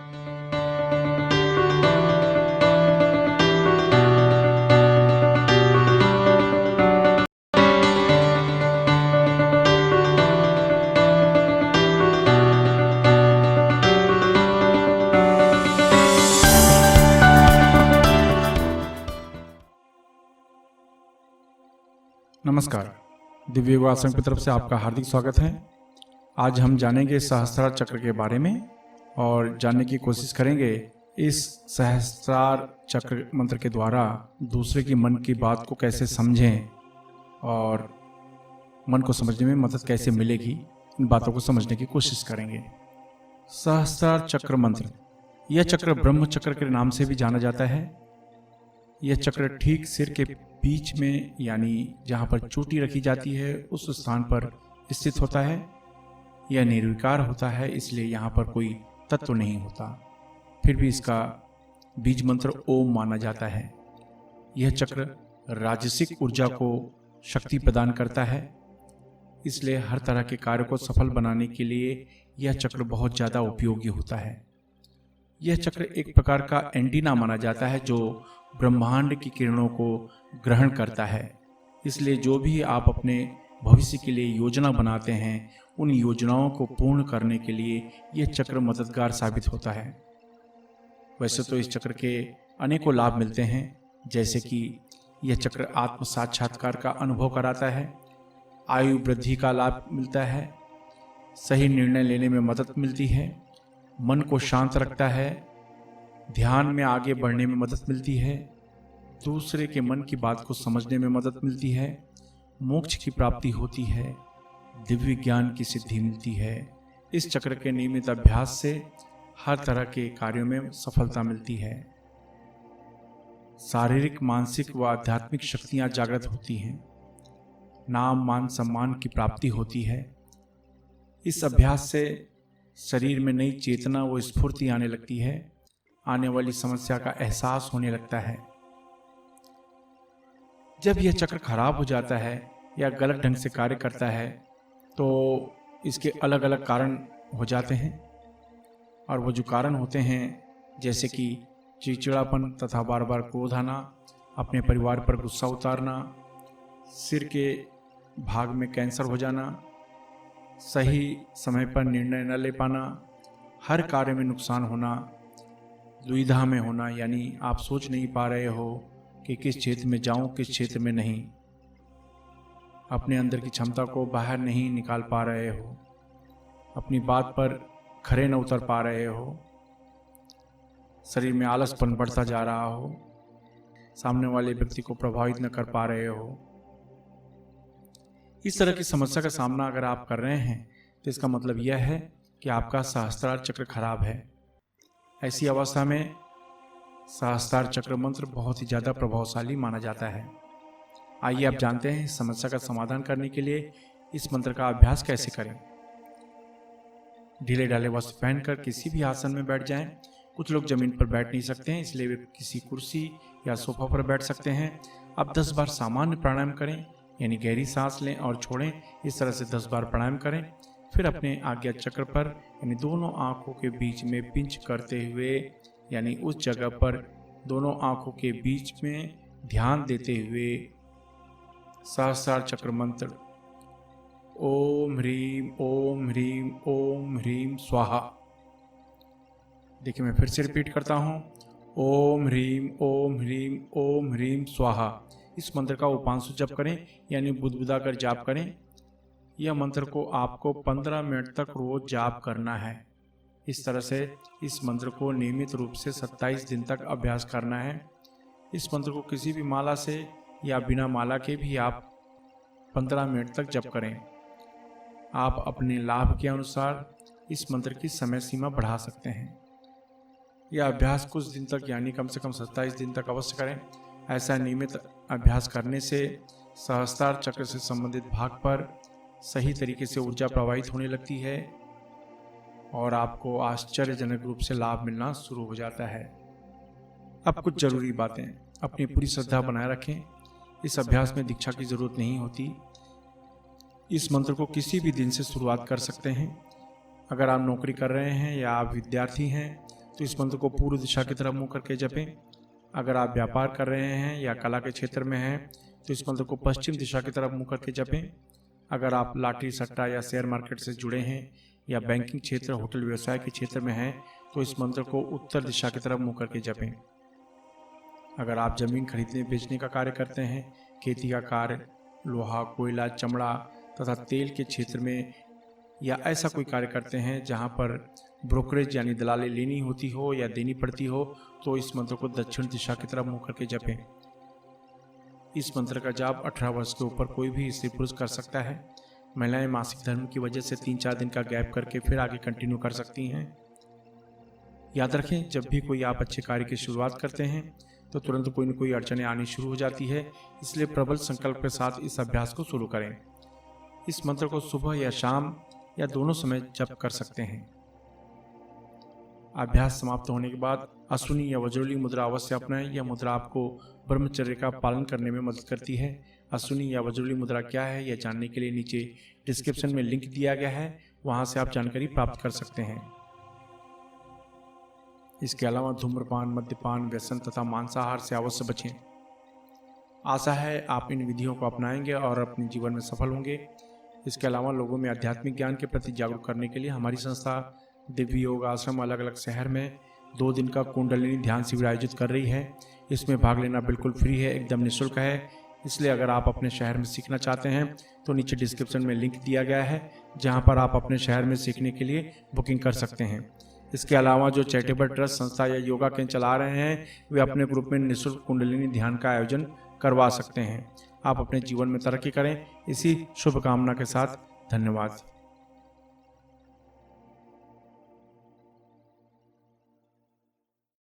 नमस्कार, दिव्य योग आश्रम की तरफ से आपका हार्दिक स्वागत है। आज हम जानेंगे सहस्त्रार चक्र के बारे में और जानने की कोशिश करेंगे इस सहस्त्रार चक्र मंत्र के द्वारा दूसरे की मन की बात को कैसे समझें और मन को समझने में मदद कैसे मिलेगी, इन बातों को समझने की कोशिश करेंगे। सहस्त्रार चक्र मंत्र, यह चक्र ब्रह्म चक्र के नाम से भी जाना जाता है। यह चक्र ठीक सिर के बीच में यानी जहाँ पर चोटी रखी जाती है उस स्थान पर स्थित होता है। यह निर्विकार होता है, इसलिए यहाँ पर कोई तत्व नहीं होता। फिर भी इसका बीज मंत्र ओम माना जाता है। यह चक्र राजसिक ऊर्जा को शक्ति प्रदान करता है, इसलिए हर तरह के कार्य को सफल बनाने के लिए यह चक्र बहुत ज़्यादा उपयोगी होता है। यह चक्र एक प्रकार का एंटीना माना जाता है जो ब्रह्मांड की किरणों को ग्रहण करता है। इसलिए जो भी आप अपने भविष्य के लिए योजना बनाते हैं, उन योजनाओं को पूर्ण करने के लिए यह चक्र मददगार साबित होता है। वैसे तो इस चक्र के अनेकों लाभ मिलते हैं, जैसे कि यह चक्र आत्म साक्षात्कार का अनुभव कराता है, आयु वृद्धि का लाभ मिलता है, सही निर्णय लेने में मदद मिलती है, मन को शांत रखता है, ध्यान में आगे बढ़ने में मदद मिलती है, दूसरे के मन की बात को समझने में मदद मिलती है, मोक्ष की प्राप्ति होती है, दिव्य ज्ञान की सिद्धि मिलती है। इस चक्र के नियमित अभ्यास से हर तरह के कार्यों में सफलता मिलती है। शारीरिक, मानसिक व आध्यात्मिक शक्तियां जागृत होती हैं, नाम मान सम्मान की प्राप्ति होती है। इस अभ्यास से शरीर में नई चेतना व स्फूर्ति आने लगती है, आने वाली समस्या का एहसास होने लगता है। जब यह चक्र खराब हो जाता है या गलत ढंग से कार्य करता है तो इसके अलग अलग कारण हो जाते हैं, और वो जो कारण होते हैं जैसे कि चिड़चिड़ापन तथा बार बार क्रोध आना, अपने परिवार पर गुस्सा उतारना, सिर के भाग में कैंसर हो जाना, सही समय पर निर्णय न ले पाना, हर कार्य में नुकसान होना, दुविधा में होना यानी आप सोच नहीं पा रहे हो कि किस क्षेत्र में जाऊं, किस क्षेत्र में नहीं, अपने अंदर की क्षमता को बाहर नहीं निकाल पा रहे हो, अपनी बात पर खरे न उतर पा रहे हो, शरीर में आलसपन बढ़ता जा रहा हो, सामने वाले व्यक्ति को प्रभावित न कर पा रहे हो, इस तरह की समस्या का सामना अगर आप कर रहे हैं तो इसका मतलब यह है कि आपका सहस्त्रार चक्र खराब है। ऐसी अवस्था में सहस्त्रार चक्र मंत्र बहुत ही ज़्यादा प्रभावशाली माना जाता है। आइए आप जानते हैं इस समस्या का समाधान करने के लिए इस मंत्र का अभ्यास कैसे करें। ढीले ढाले वस्त्र पहनकर किसी भी आसन में बैठ जाएं। कुछ लोग जमीन पर बैठ नहीं सकते हैं, इसलिए वे किसी कुर्सी या सोफा पर बैठ सकते हैं। अब 10 बार सामान्य प्राणायाम करें, यानी गहरी सांस लें और छोड़ें। इस तरह से 10 बार प्राणायाम करें। फिर अपने आज्ञा चक्र पर यानी दोनों आंखों के बीच में पिंच करते हुए यानी उस जगह पर दोनों आंखों के बीच में ध्यान देते हुए सहस्त्रार चक्र मंत्र ओम ह्रीम ओम ह्रीम ओम ह्रीम स्वाहा। देखिए मैं फिर से रिपीट करता हूँ, ओम ह्रीम ओम ह्रीम ओम ह्रीम स्वाहा। इस मंत्र का उपांशु जप करें यानी बुदबुदा कर जाप करें। यह मंत्र को आपको 15 मिनट तक रोज जाप करना है। इस तरह से इस मंत्र को नियमित रूप से 27 दिन तक अभ्यास करना है। इस मंत्र को किसी भी माला से या बिना माला के भी आप 15 मिनट तक जप करें। आप अपने लाभ के अनुसार इस मंत्र की समय सीमा बढ़ा सकते हैं। यह अभ्यास कुछ दिन तक यानी कम से कम 27 दिन तक अवश्य करें। ऐसा नियमित अभ्यास करने से सहस्त्रार चक्र से संबंधित भाग पर सही तरीके से ऊर्जा प्रवाहित होने लगती है और आपको आश्चर्यजनक रूप से लाभ मिलना शुरू हो जाता है। अब कुछ जरूरी बातें, अपनी पूरी श्रद्धा बनाए रखें। इस अभ्यास में दीक्षा की जरूरत नहीं होती। इस मंत्र को किसी भी दिन से शुरुआत कर सकते हैं। अगर आप नौकरी कर रहे हैं या आप विद्यार्थी हैं तो इस मंत्र को पूर्व दिशा की तरफ मुंह करके जपें। अगर आप व्यापार कर रहे हैं या कला के क्षेत्र में हैं तो इस मंत्र को पश्चिम दिशा की तरफ मुंह करके जपें। अगर आप लाटरी सट्टा या शेयर मार्केट से जुड़े हैं या बैंकिंग क्षेत्र, होटल व्यवसाय के क्षेत्र में हैं तो इस मंत्र को उत्तर दिशा की तरफ मुंह करके जपें। अगर आप जमीन खरीदने बेचने का कार्य करते हैं, खेती का कार्य, लोहा, कोयला, चमड़ा तथा तेल के क्षेत्र में या ऐसा कोई कार्य करते हैं जहां पर ब्रोकरेज यानी दलाली लेनी होती हो या देनी पड़ती हो तो इस मंत्र को दक्षिण दिशा की तरफ मुंह करके जपें। इस मंत्र का जाप 18 वर्ष के ऊपर कोई भी स्त्री पुरुष कर सकता है। महिलाएं मासिक धर्म की वजह से 3-4 दिन का गैप करके फिर आगे कंटिन्यू कर सकती हैं। याद रखें, जब भी कोई आप अच्छे कार्य की शुरुआत करते हैं तो तुरंत कोई न कोई अड़चनें आनी शुरू हो जाती है, इसलिए प्रबल संकल्प के साथ इस अभ्यास को शुरू करें। इस मंत्र को सुबह या शाम या दोनों समय जप कर सकते हैं। अभ्यास समाप्त होने के बाद अश्विनी या वज्रली मुद्रा अवश्य अपनाएं। यह मुद्रा आपको ब्रह्मचर्य का पालन करने में मदद करती है। अश्विनी या वज्रली मुद्रा क्या है यह जानने के लिए नीचे डिस्क्रिप्शन में लिंक दिया गया है, वहां से आप जानकारी प्राप्त कर सकते हैं। इसके अलावा धूम्रपान, मद्यपान, व्यसन तथा मांसाहार से अवश्य बचें। आशा है आप इन विधियों को अपनाएंगे और अपने जीवन में सफल होंगे। इसके अलावा लोगों में आध्यात्मिक ज्ञान के प्रति जागरूक करने के लिए हमारी संस्था दिव्य योग आश्रम अलग अलग शहर में 2 दिन का कुंडलिनी ध्यान शिविर आयोजित कर रही है। इसमें भाग लेना बिल्कुल फ्री है, एकदम निःशुल्क है। इसलिए अगर आप अपने शहर में सीखना चाहते हैं तो नीचे डिस्क्रिप्शन में लिंक दिया गया है, जहां पर आप अपने शहर में सीखने के लिए बुकिंग कर सकते हैं। इसके अलावा जो चैरिटेबल ट्रस्ट, संस्था या योगा केंद्र चला रहे हैं वे अपने ग्रुप में निःशुल्क कुंडलिनी ध्यान का आयोजन करवा सकते हैं। आप अपने जीवन में तरक्की करें, इसी शुभकामना के साथ धन्यवाद।